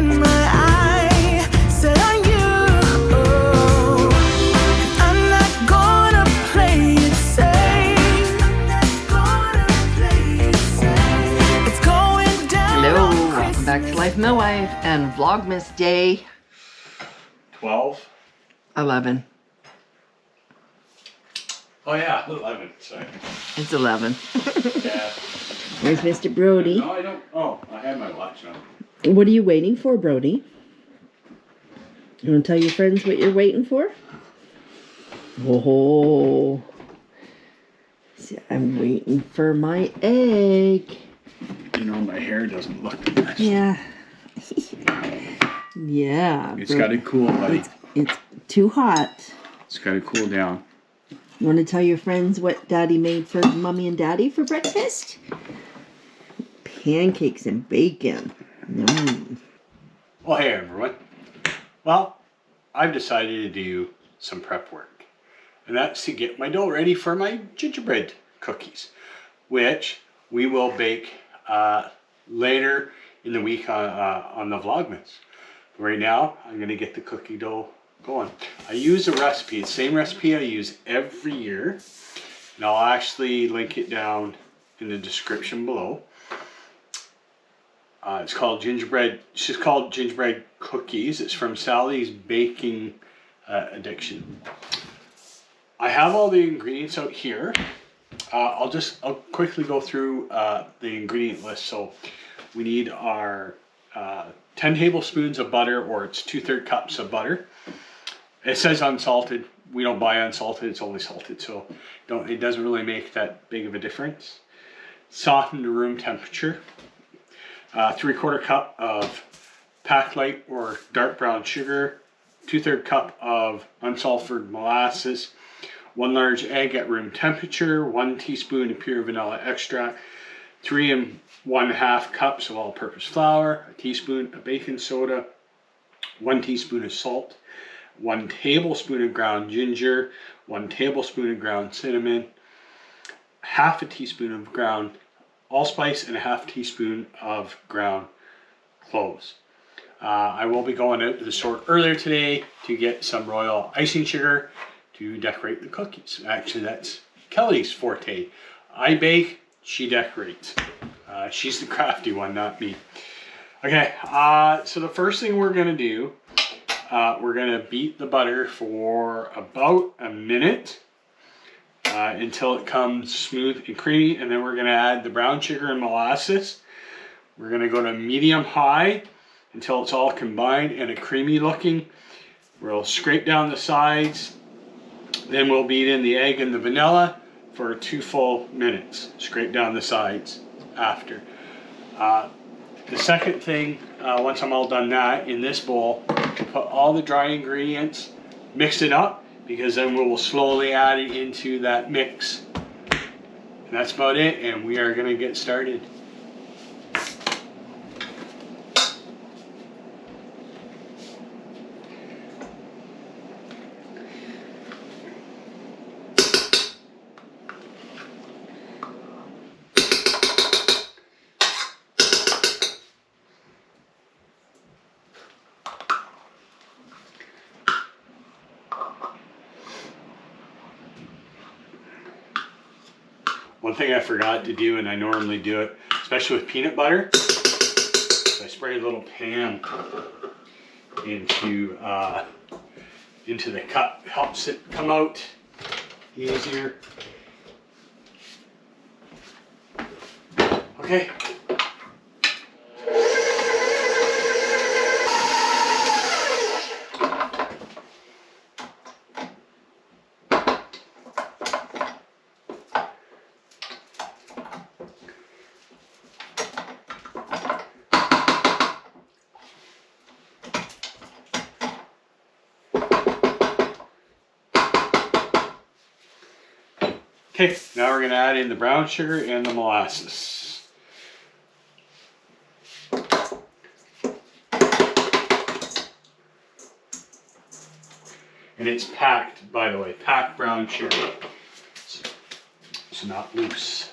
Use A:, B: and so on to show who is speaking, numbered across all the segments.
A: in my eye, set on you. Oh, I'm not gonna play it safe. I'm not gonna play it safe. It's going down.
B: Hello,
A: on
B: welcome back to Life of My Wife and Vlogmas Day
C: 12?
B: 11.
C: Oh yeah, 11, sorry.
B: It's 11.
C: Yeah.
B: There's Mr. Brody.
C: No, I don't. Oh, I had my watch on.
B: What are you waiting for, Brody? You want to tell your friends what you're waiting for? Oh, see, I'm waiting for my egg.
C: You know, my hair doesn't look nice.
B: Yeah. Yeah.
C: It's got to cool, buddy.
B: It's too hot.
C: It's got to cool down.
B: You want to tell your friends what Daddy made for Mommy and Daddy for breakfast? Pancakes and bacon.
C: Well, hey everyone. Well, I've decided to do some prep work. And that's to get my dough ready for my gingerbread cookies, which we will bake later in the week on the Vlogmas. Right now, I'm going to get the cookie dough going. I use a recipe, the same recipe I use every year. And I'll actually link it down in the description below. It's called gingerbread. It's just called gingerbread cookies. It's from Sally's Baking Addiction. I have all the ingredients out here. I'll quickly go through the ingredient list. So we need our 10 tablespoons of butter, or it's 2/3 cups of butter. It says unsalted. We don't buy unsalted. It's only salted, so it doesn't really make that big of a difference. Softened to room temperature. 3/4 cup of packed light or dark brown sugar. 2/3 cup of unsulfured molasses. 1 large egg at room temperature. 1 teaspoon of pure vanilla extract. 3 1/2 cups of all-purpose flour. A teaspoon of baking soda. 1 teaspoon of salt. 1 tablespoon of ground ginger. 1 tablespoon of ground cinnamon. 1/2 teaspoon of ground allspice, and 1/2 teaspoon of ground cloves. I will be going out to the store earlier today to get some royal icing sugar to decorate the cookies. Actually, that's Kelly's forte. I bake, she decorates. She's the crafty one, not me. Okay, so the first thing we're going to do, we're going to beat the butter for about a minute until it comes smooth and creamy, and then we're going to add the brown sugar and molasses. We're going to go to medium-high until it's all combined and a creamy looking. We'll scrape down the sides, then we'll beat in the egg and the vanilla for 2 full minutes. Scrape down the sides after. The second thing, once I'm all done that, in this bowl, put all the dry ingredients, mix it up, because then we will slowly add it into that mix. And that's about it, and we are going to get started. One thing I forgot to do, and I normally do it, especially with peanut butter, is I spray a little pan into the cup. Helps it come out easier. Okay. Okay, now we're going to add in the brown sugar and the molasses. And it's packed, by the way, packed brown sugar. It's not loose.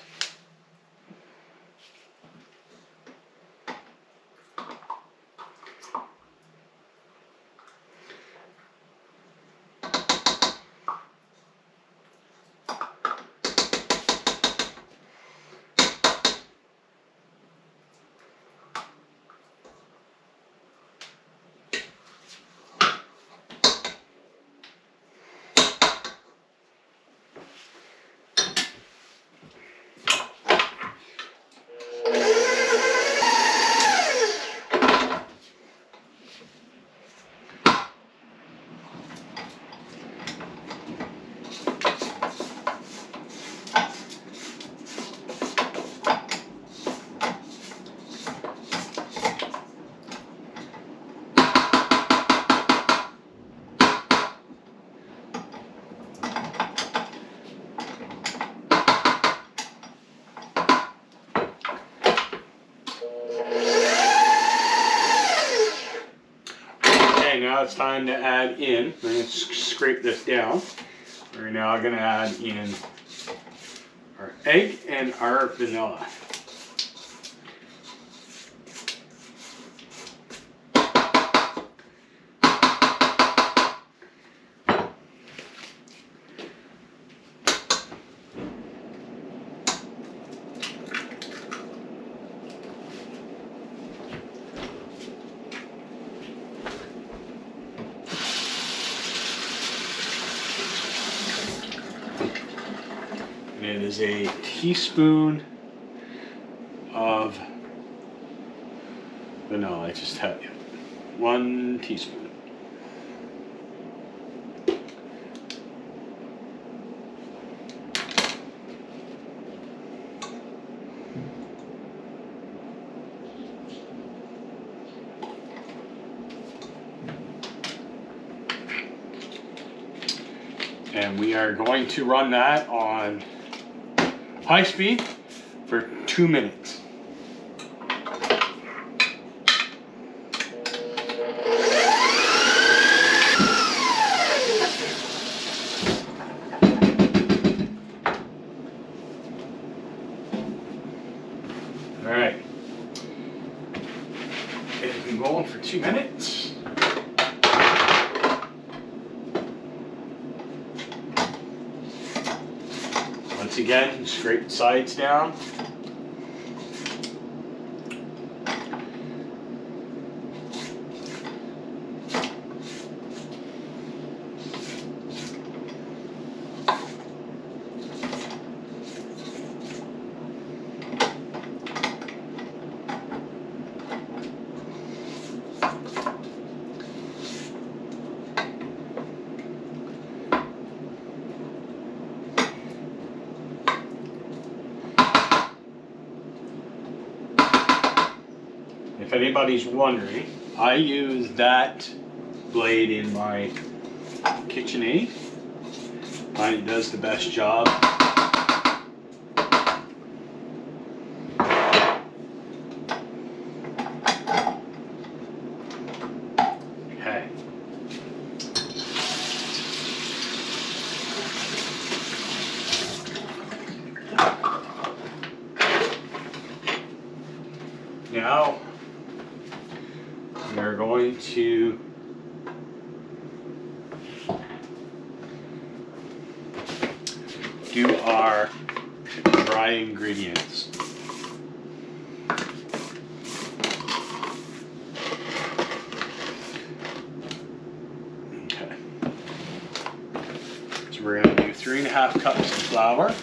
C: Okay, now it's time to add in. I'm going to scrape this down. We're now going to add in our egg and our vanilla. It is a teaspoon of vanilla. I just have 1 teaspoon. And we are going to run that on high speed for 2 minutes. All right. It's been rolling for 2 minutes. Once again, scrape the sides down. If anybody's wondering, I use that blade in my KitchenAid. Mine does the best job. Okay. Now we're going to do our dry ingredients. Okay. So we're going to do 3.5 cups of flour.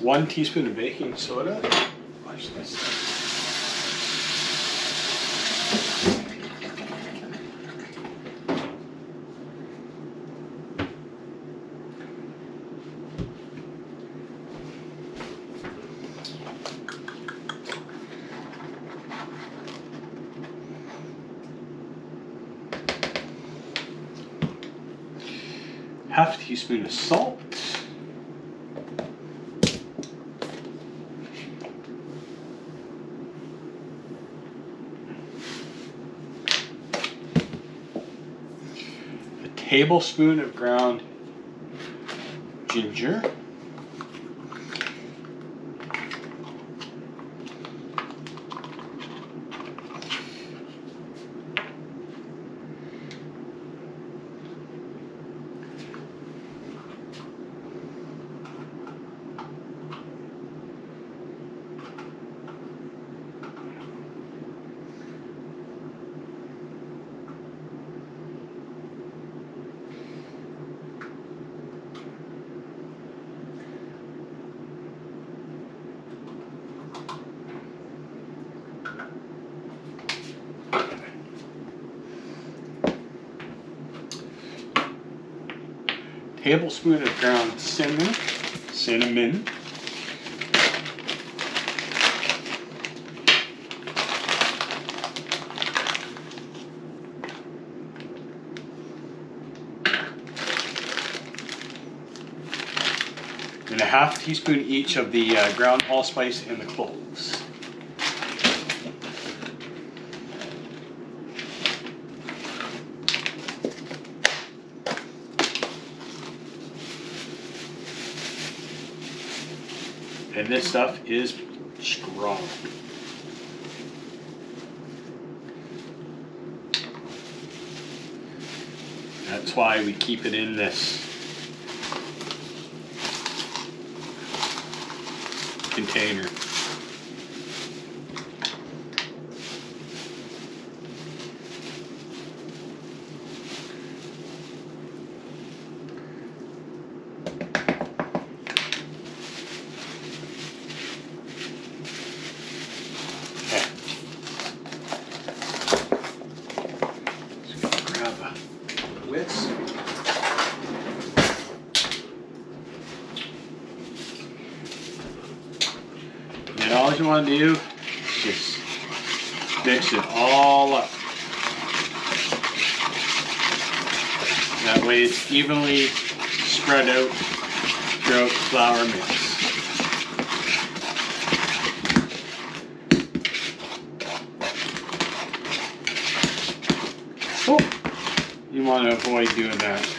C: One teaspoon of baking soda. Watch this. Half a teaspoon of salt. Tablespoon of ground ginger, tablespoon of ground cinnamon. And a half teaspoon each of the ground allspice and the cloves. And this stuff is strong. That's why we keep it in this container. And all you want to do is just mix it all up. That way it's evenly spread out throughout the flour mix. Oh, you want to avoid doing that.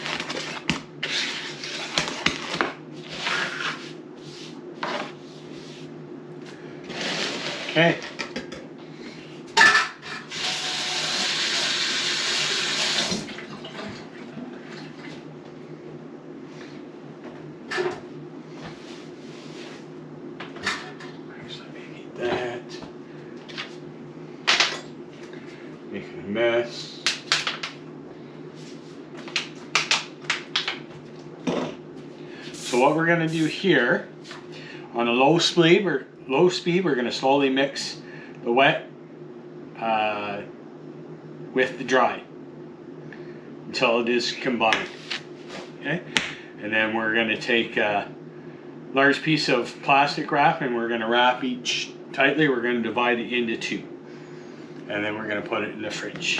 C: Okay. Let me get that. Making a mess. So what we're going to do here, on a low speed, we're going to slowly mix the wet with the dry until it is combined. Okay, and then we're going to take a large piece of plastic wrap and we're going to wrap each tightly. We're going to divide it into two, and then we're going to put it in the fridge.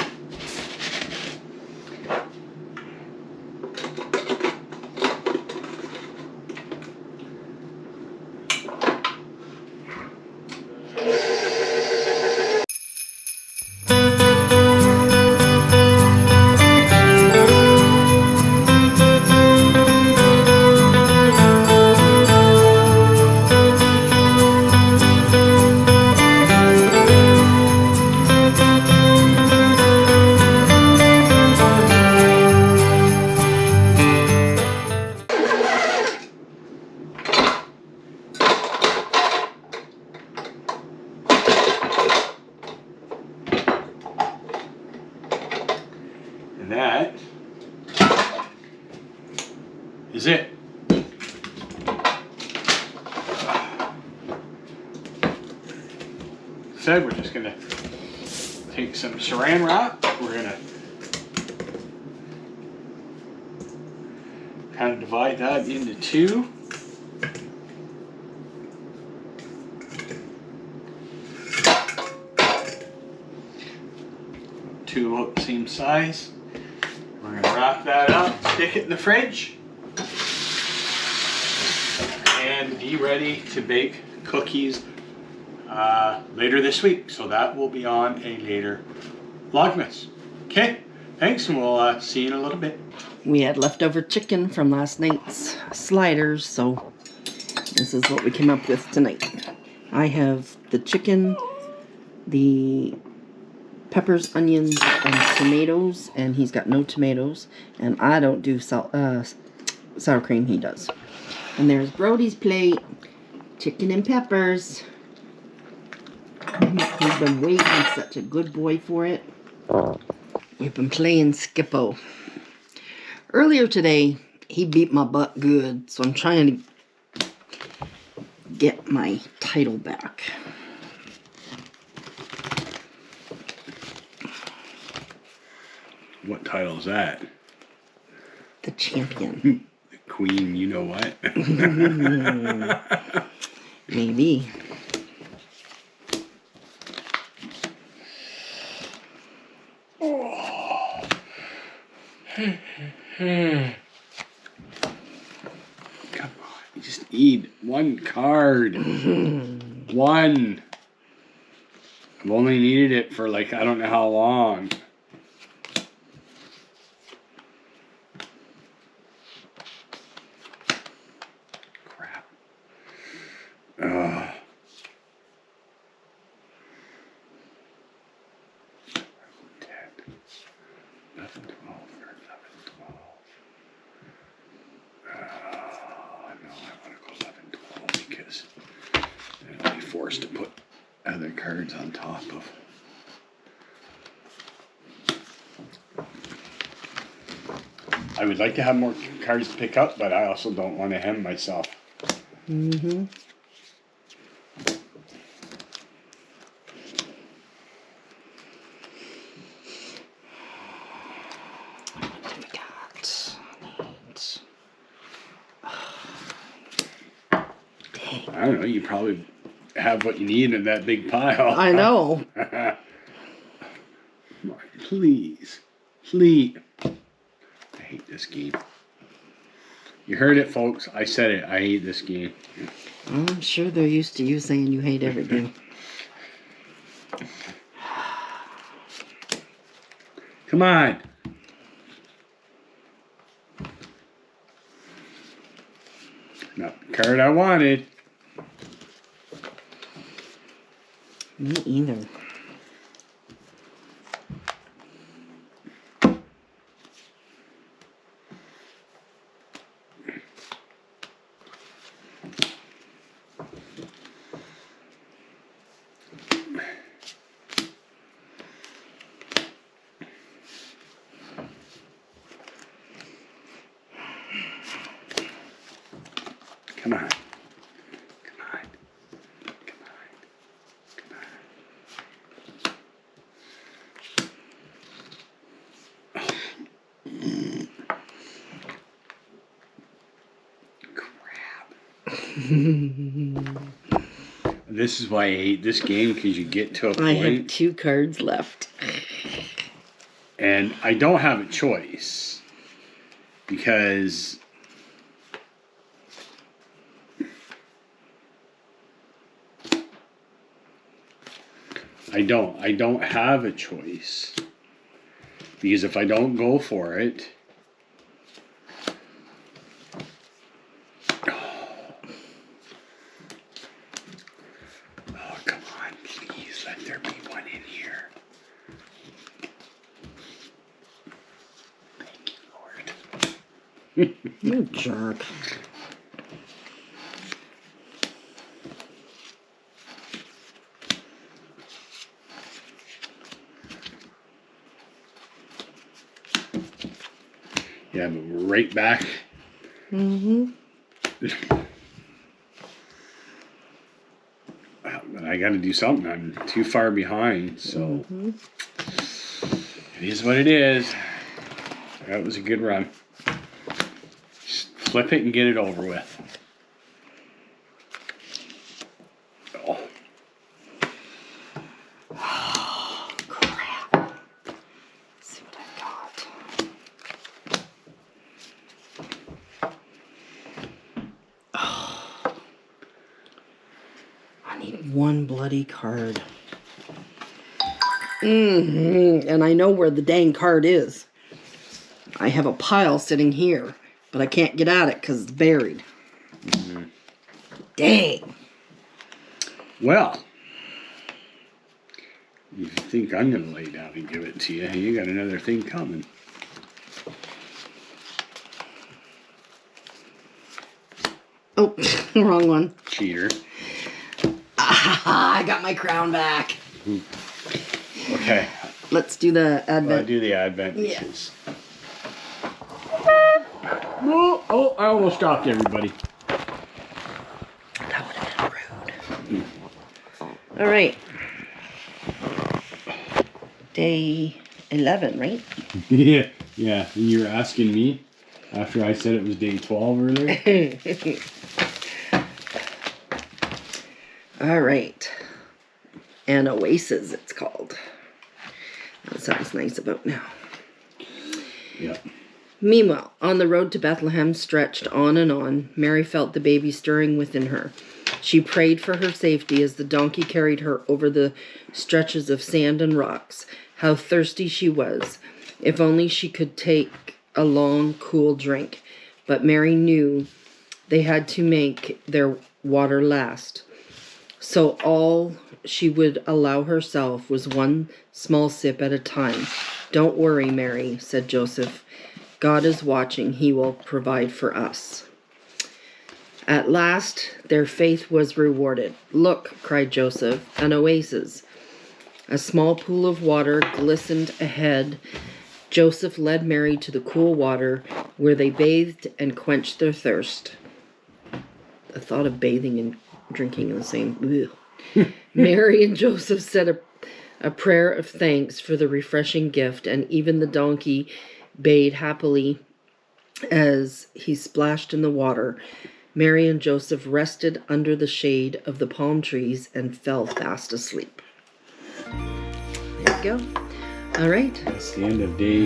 C: And that is it. So we're just gonna take some saran wrap. We're gonna kind of divide that into two. Two about the same size. We're going to wrap that up, stick it in the fridge, and be ready to bake cookies later this week. So that will be on a later Vlogmas. Okay, thanks, and we'll see you in a little bit.
B: We had leftover chicken from last night's sliders, so this is what we came up with tonight. I have the chicken, the peppers, onions, and tomatoes, and he's got no tomatoes, and I don't do sour cream, he does. And there's Brody's plate, chicken and peppers. He's been waiting, such a good boy for it. We've been playing Skippo. Earlier today, he beat my butt good, so I'm trying to get my title back.
C: What title is that?
B: The champion.
C: The queen, you know what?
B: Maybe.
C: Come on, you just need one card. One. I've only needed it for like, I don't know how long. Crap. Ugh. Forced to put other cards on top of. I would like to have more cards to pick up, but I also don't want to hem myself.
B: Mm-hmm.
C: I don't know, you probably have what you need in that big pile.
B: I know.
C: Please. Please. I hate this game. You heard it, folks. I said it. I hate this game.
B: I'm sure they're used to you saying you hate everything.
C: Come on. Not the card I wanted.
B: Me either.
C: Come on. Come on. Come on. Come on. Crap. This is why I hate this game, because you get to a point.
B: I have 2 cards left.
C: And I don't have a choice. Because I don't have a choice. Because if I don't go for it, oh, come on, please let there be one in here. Thank you, Lord.
B: You jerk.
C: Yeah, but we're right back.
B: Mm-hmm.
C: But I got to do something. I'm too far behind, so It is what it is. That was a good run. Just flip it and get it over with. Oh.
B: Oh, crap. Let's see what I got. Oh. I need one bloody card. And I know where the dang card is. I have a pile sitting here, but I can't get at it because it's buried. Dang.
C: Well, if you think I'm going to lay down and give it to you, you got another thing coming.
B: Oh, wrong one.
C: Cheater.
B: I got my crown back.
C: Okay.
B: Let's do the advent.
C: Do the advent.
B: Yeah.
C: Oh, I almost dropped everybody.
B: That would have been rude. All right. Day 11, right?
C: Yeah. You're asking me? After I said it was day 12 earlier.
B: All right. An oasis, it's called. That sounds nice about now.
C: Yeah.
B: Meanwhile, on the road to Bethlehem stretched on and on, Mary felt the baby stirring within her. She prayed for her safety as the donkey carried her over the stretches of sand and rocks. How thirsty she was. If only she could take a long, cool drink. But Mary knew they had to make their water last. So all she would allow herself was one small sip at a time. Don't worry, Mary, said Joseph. God is watching. He will provide for us. At last, their faith was rewarded. Look, cried Joseph, an oasis. A small pool of water glistened ahead. Joseph led Mary to the cool water where they bathed and quenched their thirst. The thought of bathing and drinking in the same... Mary and Joseph said a prayer of thanks for the refreshing gift, and even the donkey bayed happily as he splashed in the water. Mary and Joseph rested under the shade of the palm trees and fell fast asleep. There you go. All right.
C: That's the end of day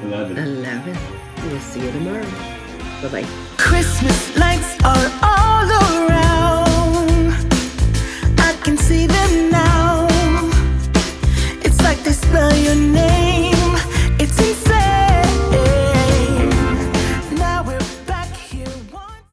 C: 11.
B: 11. We'll see you tomorrow. Bye-bye.
A: Christmas lights are all around.